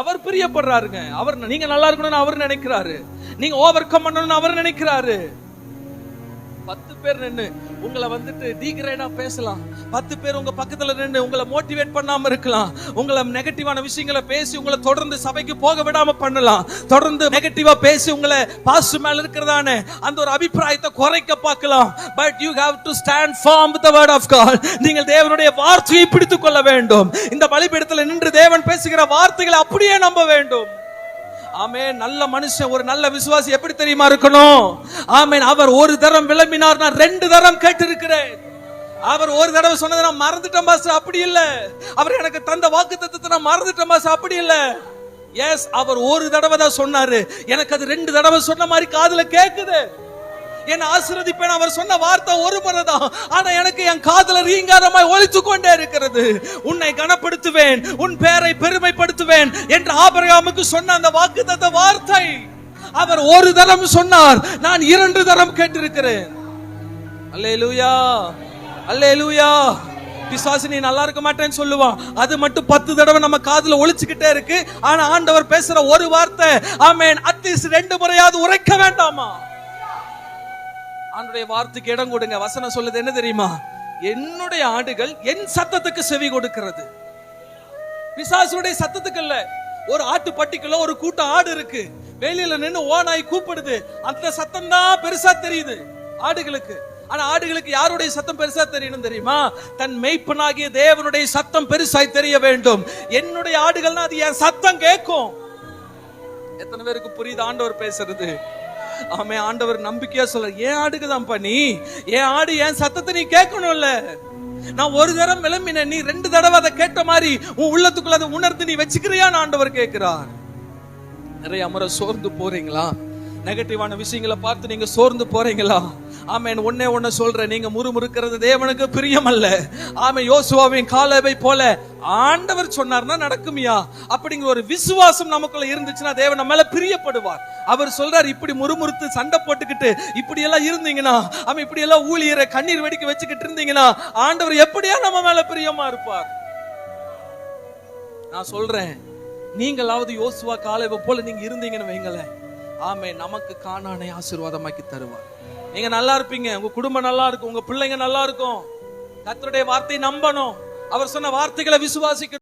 அவர் பிரியப்படுறாருங்க. அவர் நீங்க நல்லா இருக்கணும்னு அவர் நினைக்கிறாரு. நீங்க ஓவர் கம் பண்ணணும்னு அவர் நினைக்கிறாரு. 10 பேர் நின்னு உங்களை வந்துட்டு டீக்ரேடா பேசலாம். 10 பேர் உங்க பக்கத்துல நின்னு உங்களை மோட்டிவேட் பண்ணாம இருக்கலாம். உங்களை நெகட்டிவான விஷயங்களை பேசி உங்களை தொடர்ந்து சபைக்கு போக விடாம பண்ணலாம். தொடர்ந்து நெகட்டிவா பேசி உங்களை பாஸ்டர் மேல இருக்கிறதானே அந்த ஒரு அபிப்பிராயத்தை குறைக்க பார்க்கலாம். But you have to stand firm with the word of God. நீங்கள் தேவனுடைய வார்த்தையை பிடித்துக் கொள்ள வேண்டும். இந்த பலிபீடத்தில் நின்று தேவன் பேசுகிற வார்த்தைகளை அப்படியே நம்ப வேண்டும். ஆமென். நல்ல மனுஷன், ஒரு நல்ல விசுவாசி எப்படி தெரியுமா இருக்கணும்? ஆமென். அவர் ஒரு தரம் விளம்பினார், நான் 2 தரம் கேட்டிருக்கிறேன். அவர் ஒரு தடவை சொன்னதை நான் மறந்துட்டேன் பாஸ்டர், அப்படி இல்ல. அவர் எனக்கு தந்த வாக்குத்தத்தத்தை நான் மறந்துட்டேன் பாஸ்டர், அப்படி இல்ல. எஸ், அவர் ஒரு தடவை தான் சொன்னாரு. எனக்கு அது 2 தடவை சொன்ன மாதிரி காதுல கேக்குது. என்ன ஆசீர்வதிப்பேன் அவர் சொன்ன வார்த்தை ஒரு முறை தான், ஆனா எனக்கு என் காதுல ரீங்காரமாய் ஒலித்துக் கொண்டே இருக்கிறது. உன்னை கனப்படுத்துவேன், உன் பேரை பெருமைப்படுத்துவேன் என்று ஆபிரகாமுக்கு சொன்ன அந்த வாக்குத்தத்த வார்த்தை அவர் ஒரு தரம் சொன்னார், நான் 2 தரம் கேட்டிருக்கிறேன். அல்லேலூயா, அல்லேலூயா. பிசாசு நீ நல்லா இருக்க மாட்டேன்னு சொல்லுவான், அது மட்டும் 10 தடவை நம்ம காதுல ஒலிச்சுக்கிட்டே இருக்கு. ஆனா ஆண்டவர் பேசுற ஒரு வார்த்தை, ஆமென், அட்லீஸ்ட் 2 முறையாவது உரைக்க வேண்டாமா? ஆண்டவருடைய வார்த்தைக்கு இடம் கொடுங்க. வசனம் சொல்லுது என்ன தெரியுமா? என்னுடைய ஆடுகள் என் சத்தத்துக்கு செவி கொடுக்கிறது. பிசாசுடைய சத்தத்துக்கு இல்ல. ஒரு ஆட்டு பட்டிக்குள்ள ஒரு கூட்டம் ஆடு இருக்கு, வெளியில நின்னு ஓனாய் கூப்பிடுது, அந்த சத்தம் தான் பெருசா தெரியுது ஆடுகளுக்கு. ஆனா ஆடுகளுக்கு யாருடைய சத்தம் பெருசா தெரியணும் தெரியுமா? தன் மேய்ப்பனாகிய தேவனுடைய சத்தம் பெருசாய் தெரிய வேண்டும். என்னுடைய ஆடுகள்னா அது என் சத்தம் கேட்கும். எத்தனை பேருக்கு புரியுது ஆண்டவர் பேசுறது? ஆமே, ஆண்டவர் நம்பிக்கையா சொல்ற, ஏன் ஆடுக்கு தான் பண்ணி, என் ஆடு என் சத்தத்தை நீ கேட்கணும்ல. நான் ஒரு தரம் விளம்பினேன், நீ 2 தடவை அதை கேட்ட மாதிரி உன் உள்ளத்துக்குள்ள அதை உணர்ந்து நீ வச்சுக்கிறியான்னு ஆண்டவர் கேட்கிறார். நிறைய முறை சோர்ந்து போறீங்களா? நெகட்டிவான விஷயங்களை பார்த்து நீங்க சோர்ந்து போறீங்களா? ஆமென். ஒண்ணே சொல்றேன், நீங்க முறுமுறுக்கிறது தேவனுக்கு பிரியம் அல்ல. ஆமென். யோசுவாவின் காலேபை போல ஆண்டவர் சொன்னார்னா நடக்குமியா அப்படிங்கிற ஒரு விசுவாசம் நமக்குள்ள இருந்துச்சுன்னா தேவன் நம்ம மேல பிரியப்படுவார். அவர் சொல்றார், இப்படி முறுமுறுத்து சண்டை போட்டுக்கிட்டு இப்படி எல்லாம் இருந்தீங்கன்னா, ஆமென், இப்படி எல்லாம் ஊழியரை கண்ணீர் வெடிக்க வச்சுக்கிட்டு இருந்தீங்கன்னா ஆண்டவர் எப்படியா நம்ம மேல பிரியமா இருப்பார்? நான் சொல்றேன், நீங்களாவது யோசுவா காலேபை போல நீங்க இருந்தீங்கன்னு வைங்களேன், ஆமென், நமக்கு கானானை ஆசீர்வாதமாக்கி தருவார். நீங்க நல்லா இருப்பீங்க, உங்க குடும்பம் நல்லா இருக்கும், உங்க பிள்ளைங்க நல்லா இருக்கும். கர்த்தருடைய வார்த்தையை நம்பணும். அவர் சொன்ன வார்த்தைகளை விசுவாசிக்கணும்.